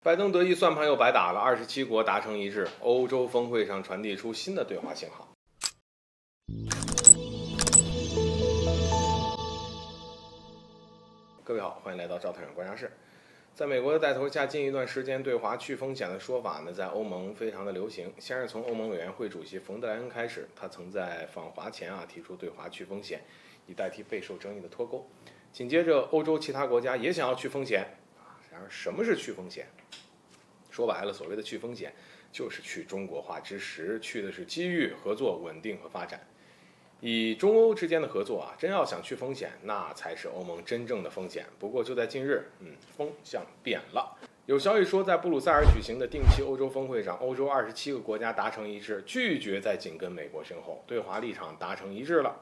拜登得意算盘又白打了，27国达成一致，欧洲峰会上传递出新的对话信号。各位好，欢迎来到赵太阳观察室。在美国的带头下，近一段时间对华去风险的说法呢，在欧盟非常的流行。先是从欧盟委员会主席冯德莱恩开始，他曾在访华前提出对华去风险，以代替备受争议的脱钩。紧接着，欧洲其他国家也想要去风险。然而，什么是去风险？说白了，所谓的去风险，就是去中国化之时，去的是机遇、合作、稳定和发展。以中欧之间的合作真要想去风险，那才是欧盟真正的风险。不过就在近日，风向变了。有消息说，在布鲁塞尔举行的定期欧洲峰会上，欧洲27个国家达成一致，拒绝再紧跟美国身后，对华立场达成一致了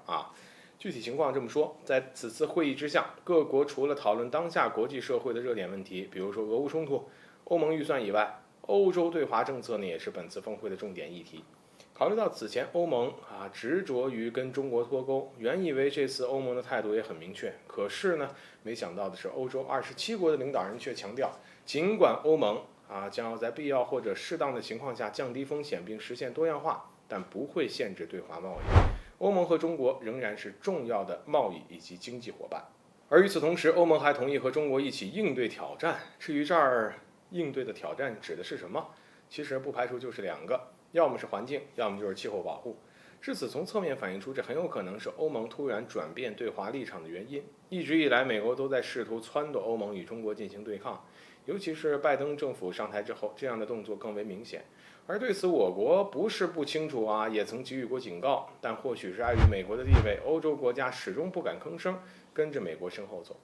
具体情况这么说，在此次会议之下，各国除了讨论当下国际社会的热点问题，比如说俄乌冲突、欧盟预算以外，欧洲对华政策呢也是本次峰会的重点议题。考虑到此前欧盟执着于跟中国脱钩，原以为这次欧盟的态度也很明确，可是呢，没想到的是，欧洲27国的领导人却强调，尽管欧盟将要在必要或者适当的情况下降低风险并实现多样化，但不会限制对华贸易。欧盟和中国仍然是重要的贸易以及经济伙伴。而与此同时，欧盟还同意和中国一起应对挑战。至于这儿应对的挑战指的是什么？其实不排除就是两个，要么是环境，要么就是气候保护。至此从侧面反映出，这很有可能是欧盟突然转变对华立场的原因。一直以来，美国都在试图撺掇欧盟与中国进行对抗，尤其是拜登政府上台之后，这样的动作更为明显。而对此，我国不是不清楚也曾给予过警告，但或许是碍于美国的地位，欧洲国家始终不敢吭声，跟着美国身后走。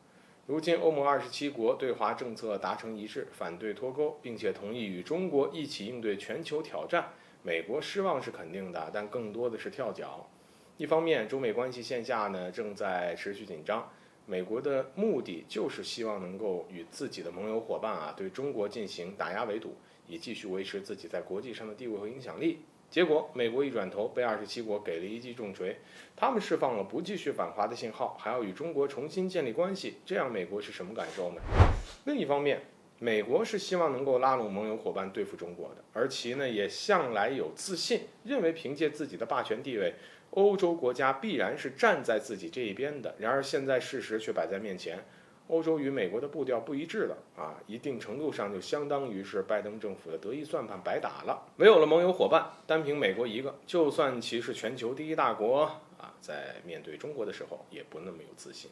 如今欧盟27国对华政策达成一致，反对脱钩，并且同意与中国一起应对全球挑战。美国失望是肯定的，但更多的是跳脚。一方面，中美关系线下呢正在持续紧张，美国的目的就是希望能够与自己的盟友伙伴对中国进行打压围堵，以继续维持自己在国际上的地位和影响力。结果美国一转头，被27国给了一记重锤，他们释放了不继续反华的信号，还要与中国重新建立关系，这样美国是什么感受呢？另一方面，美国是希望能够拉拢盟友伙伴对付中国的，而其呢也向来有自信，认为凭借自己的霸权地位，欧洲国家必然是站在自己这一边的。然而现在事实却摆在面前，欧洲与美国的步调不一致了一定程度上就相当于是拜登政府的得意算盘白打了。没有了盟友伙伴，单凭美国一个，就算其是全球第一大国在面对中国的时候也不那么有自信。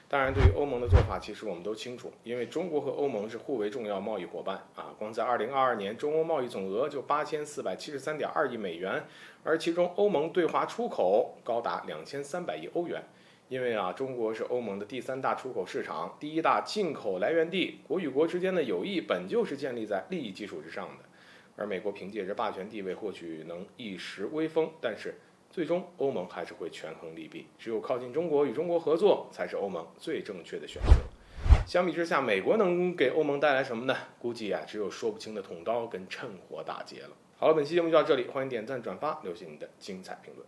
当然，对于欧盟的做法，其实我们都清楚，因为中国和欧盟是互为重要贸易伙伴光在2022年，中欧贸易总额就8473.2亿美元，而其中欧盟对华出口高达2300亿欧元。因为中国是欧盟的第3大出口市场，第1大进口来源地，国与国之间的友谊本就是建立在利益基础之上的。而美国凭借着霸权地位，或许能一时威风，但是最终欧盟还是会权衡利弊，只有靠近中国，与中国合作，才是欧盟最正确的选择。相比之下，美国能给欧盟带来什么呢？估计只有说不清的捅刀跟趁火打劫了。好了，本期节目就到这里，欢迎点赞转发，留下你的精彩评论。